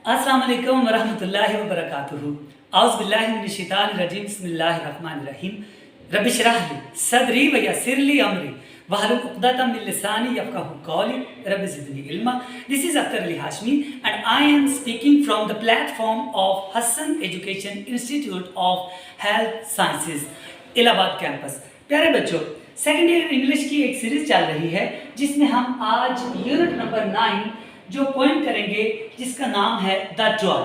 अस्सलाम वालेकुम वरहमतुल्लाहि वबरकातुहू। औज़ु बिल्लाहि मिनश शैतानिर रजीम। बिस्मिल्लाहिर रहमानिर रहीम। रब्बि इश्रह ली सदरी व यस्सिर ली अमरी वहलुल उक़दतम मिन लिसानी यफ़क़हू क़ौली रब्बि ज़िदनी इल्मा। This is Akhtar Ali Hashmi and I am speaking from the platform of Hassan Education Institute of Health Sciences, Allahabad campus. प्यारे बच्चों, सेकेंड ईयर इंग्लिश की एक सीरीज चल रही है जिसमें हम आज यूनिट नंबर 9 जो पॉइंट करेंगे जिसका नाम है द टॉय।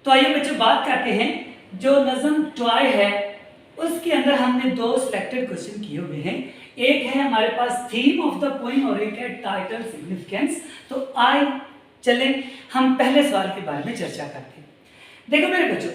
तो आइए बच्चों बात करते हैं। जो नज़म टॉय है उसके अंदर हमने दो सिलेक्टेड क्वेश्चन किए हुए हैं। एक है हमारे पास थीम ऑफ द पोएम और एक है टाइटल सिग्निफिकेंस। तो आइए चलें हम पहले सवाल के बारे में चर्चा करते हैं। देखो मेरे बच्चों,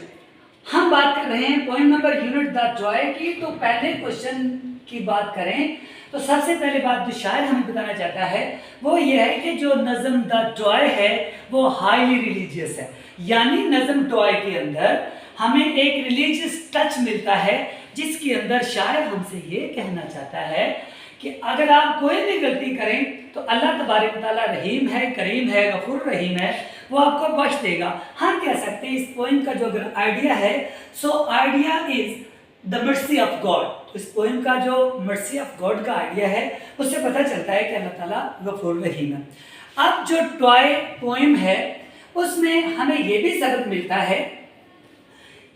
हम बात कर रहे हैं poem number unit the toy की। तो पहले क्वेश्चन की बात करें तो सबसे पहले बात जो शायर हमें बताना चाहता है वो ये है कि जो नज़म द टॉय है वो हाईली रिलीजियस है। यानी नज़म टॉय के अंदर हमें एक रिलीजियस टच मिलता है जिसके अंदर शायर हमसे ये कहना चाहता है कि अगर आप कोई भी गलती करें तो अल्लाह तबारक तआला रहीम है, करीम है, गफूर रहीम है, वो आपको बख्श देगा। हम कह सकते हैं इस पोएम का जो अगर आइडिया है, so idea is the mercy of God. इस पोएम का जो मर्सी ऑफ गॉड का आइडिया है उससे पता चलता है कि अल्लाह ताला गफूर रहीम है। अब जो टॉय पोएम है उसमें हमें ये भी सबक मिलता है,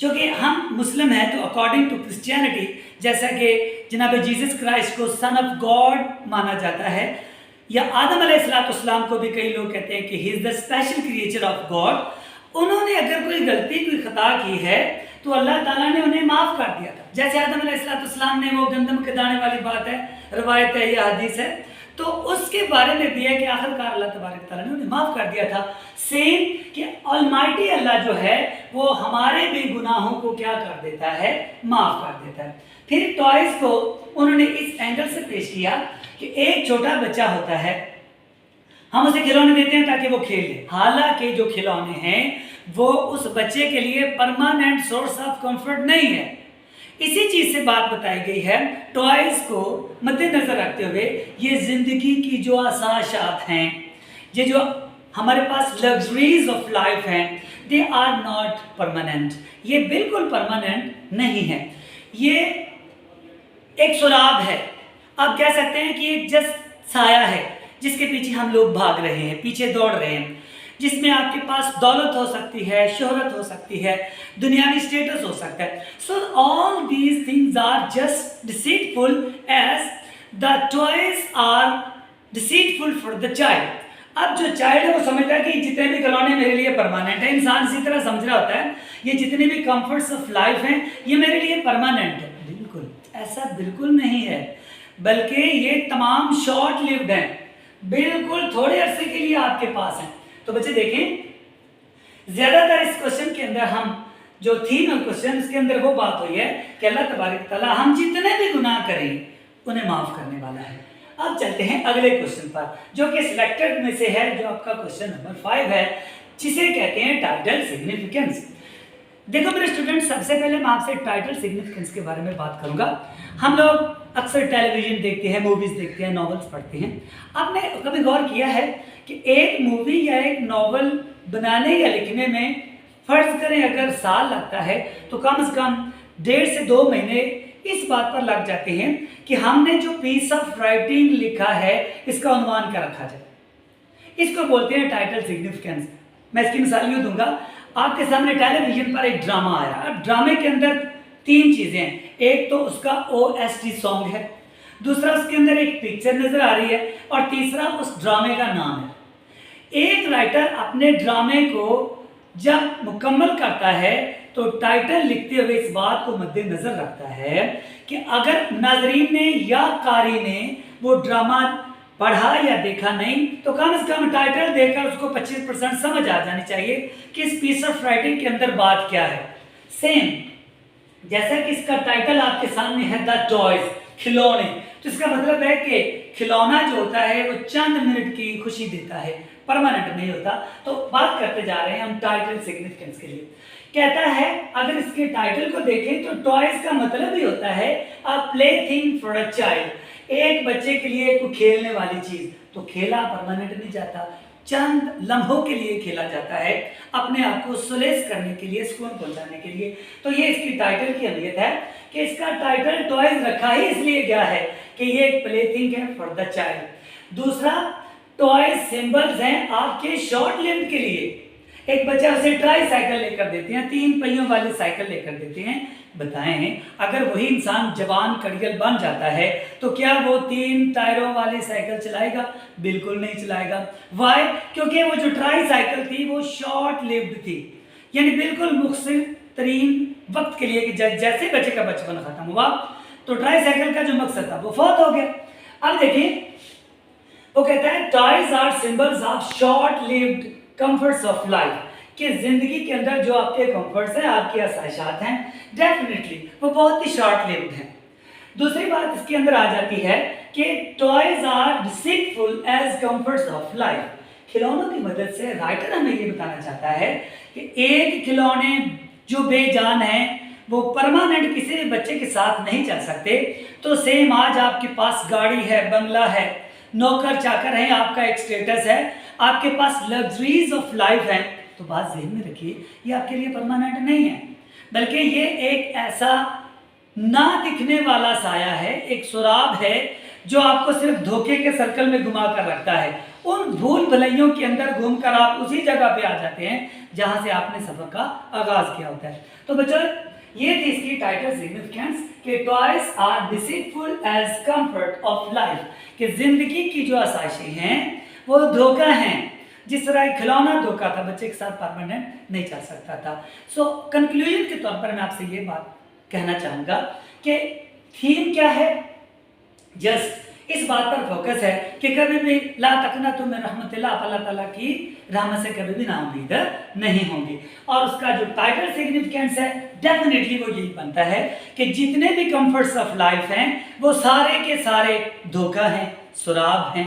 क्योंकि हम मुस्लिम हैं तो अकॉर्डिंग टू क्रिश्चियनिटी जैसा कि जनाब जीसस क्राइस्ट को सन ऑफ गॉड माना जाता है, या आदम अलैहिस्सलाम को भी कई लोग कहते हैं कि he is the special creature of God. उन्होंने अगर कोई गलती कोई खता की है तो अल्लाह ताला ने उन्हें माफ़ कर दिया था। जैसे आदम अलैहिस्सलाम ने वो गंदम के दाने वाली बात है, रवायत है या हदीस है, तो उसके बारे में भी है कि आखिरकार अल्लाह तबारक तआला ने उन्हें माफ़ कर दिया था। सेम कि ऑलमाइटी अल्लाह जो है वो हमारे भी गुनाहों को क्या कर देता है, माफ़ कर देता है। फिर टॉयज़ को उन्होंने इस एंगल से पेश किया कि एक छोटा बच्चा होता है, हम उसे खिलौने देते हैं ताकि वो खेल ले। हालांकि जो खिलौने हैं वो उस बच्चे के लिए परमानेंट सोर्स ऑफ कंफर्ट नहीं है। इसी चीज़ से बात बताई गई है। टॉयज़ को मद्देनज़र रखते हुए ये ज़िंदगी की जो आसाशात हैं, ये जो हमारे पास लग्जरीज ऑफ लाइफ हैं, दे आर नॉट परमानेंट। ये बिल्कुल परमानेंट नहीं है। ये एक सुराग है, आप कह सकते हैं कि एक जस्ट साया है जिसके पीछे हम लोग भाग रहे हैं, पीछे दौड़ रहे हैं, जिसमें आपके पास दौलत हो सकती है, शोहरत हो सकती है, दुनियावी स्टेटस हो सकता है। So all these things are just deceitful as the toys are deceitful for the child. अब जो चाइल्ड है वो समझता है कि जितने भी खिलौने मेरे लिए परमानेंट है। इंसान इसी तरह समझ रहा होता है ये जितने भी कंफर्ट्स ऑफ लाइफ हैं ये मेरे लिए परमानेंट है। बिल्कुल ऐसा बिल्कुल नहीं है, बल्कि ये तमाम शॉर्ट लिव्ड हैं, बिल्कुल थोड़े अरसे के लिए आपके पास हैं। तो बच्चे देखें, ज्यादातर इस क्वेश्चन के अंदर हम जो थीम है क्वेश्चन के अंदर वो बात हुई है कि अल्लाह तबारक तआला हम जितने भी गुनाह करें उन्हें माफ करने वाला है। अब चलते हैं अगले क्वेश्चन पर जो कि सिलेक्टेड में से है, जो आपका क्वेश्चन नंबर 5 है, जिसे कहते हैं टाइटल सिग्निफिकेंस। देखो मेरे स्टूडेंट, सबसे पहले मैं आपसे टाइटल सिग्निफिकेंस के बारे में बात करूंगा। हम लोग अक्सर टेलीविजन देखते हैं, मूवीज़ देखते हैं, नॉवेल्स पढ़ते हैं। आपने कभी गौर किया है कि एक मूवी या एक नॉवेल बनाने या लिखने में फ़र्ज़ करें अगर साल लगता है तो कम से कम 1.5 से 2 महीने इस बात पर लग जाते हैं कि हमने जो पीस ऑफ राइटिंग लिखा है इसका अनुमान क्या रखा जाए। इसको बोलते हैं टाइटल सिग्निफिकेंस। मैं इसकी मिसाल यूँ दूंगा, आपके सामने टेलीविजन पर एक ड्रामा आया। अब ड्रामे के अंदर 3 चीज़ें हैं। एक तो उसका OST सॉन्ग है, दूसरा उसके अंदर एक पिक्चर नज़र आ रही है, और तीसरा उस ड्रामे का नाम है। एक राइटर अपने ड्रामे को जब मुकम्मल करता है तो टाइटल लिखते हुए इस बात को मद्देनज़र रखता है कि अगर नाज़रीन ने या कारी ने वो ड्रामा पढ़ा या देखा नहीं तो कम से कम टाइटल देखकर उसको 25% समझ आ जानी चाहिए कि इस पीस ऑफ राइटिंग के अंदर बात क्या है। सेम जैसा कि इसका टाइटल आपके सामने है द टॉयज, खिलौने, तो इसका मतलब है कि खिलौना जो होता है वो चंद मिनट की खुशी देता है, परमानेंट नहीं होता। तो बात करते जा रहे हैं हम टाइटल सिग्निफिकेंस के लिए। कहता है अगर इसके टाइटल को देखें तो टॉयज का मतलब ही होता है अ play thing for a child, एक बच्चे के लिए कोई खेलने वाली चीज। तो खेला परमानेंट नहीं जाता, चंद लम्हों के लिए खेला जाता है, अपने आप को सुलेस करने के लिए, सुकून पहुंचाने के लिए। तो ये इसकी टाइटल की अहमियत है कि इसका टाइटल टॉयज रखा ही इसलिए गया है कि ये एक प्लेथिंग है फॉर द चाइल्ड। दूसरा, टॉयज सिंबल्स हैं आपके शॉर्ट लिव्ड के लिए। एक बच्चा उसे ट्राई साइकिल लेकर देते हैं, 3 पहियों वाली साइकिल लेकर देते हैं। बताएं, अगर वही इंसान जवान कड़ियल बन जाता है तो क्या वो 3 टायरों वाली साइकिल चलाएगा? बिल्कुल नहीं चलाएगा। वाई? क्योंकि वो जो ट्राई साइकिल थी वो शॉर्ट लिव्ड थी, यानी बिल्कुल मुख्तसर तरीन वक्त के लिए कि जैसे बच्चे का बचपन खत्म हुआ तो ट्राई साइकिल का जो मकसद था वो फौत हो गया। अब देखिए, वो कहता है toys are symbols of short lived comforts of life, कि जिंदगी के अंदर जो आपके कंफर्ट्स हैं, आपके आसाइशात हैं, डेफिनेटली वो बहुत ही शॉर्ट लिव्ड हैं। दूसरी बात इसके अंदर आ जाती है कि toys are deceitful as comforts of life. खिलौनों की मदद से राइटर हमें ये बताना चाहता है कि एक खिलौने जो बेजान हैं वो परमानेंट किसी भी बच्चे के साथ नहीं चल सकते। तो सेम आज आपके पास गाड़ी है, बंगला है, नौकर चाकर है, आपका एक स्टेटस है, आपके पास लग्जरीज ऑफ लाइफ है, तो बात ज़हन में रखिए ये आपके लिए परमानेंट नहीं है, बल्कि ये एक ऐसा ना दिखने वाला साया है, एक सुराग है जो आपको सिर्फ धोखे के सर्कल में घुमा कर रखता है। उन भूल भलाइयों के अंदर घूमकर आप उसी जगह पे आ जाते हैं जहां से आपने सफर का आगाज किया होता है। तो बच्चों, ये थी इसकी टाइटल सिग्निफिकेंस कि toys are deceitful as comfort of life, कि जिंदगी की जो आसाइशें हैं वो धोखा हैं। जिस तरह एक खिलौना धोखा था, बच्चे के साथ परमानेंट नहीं चल सकता था। सो कंक्लूजन के तौर पर मैं आपसे ये बात कहना चाहूँगा कि थीम क्या है, जस्ट इस बात पर फोकस है कि कभी भी ला तकनतु मिन रहमतिल्लाह, अल्लाह ताला की रहमत से कभी भी नाउम्मीद नहीं होंगी। और उसका जो टाइटल सिग्निफिकेंस है डेफिनेटली वो यही बनता है कि जितने भी कंफर्ट्स ऑफ लाइफ हैं वो सारे के सारे धोखा हैं, सुराग हैं।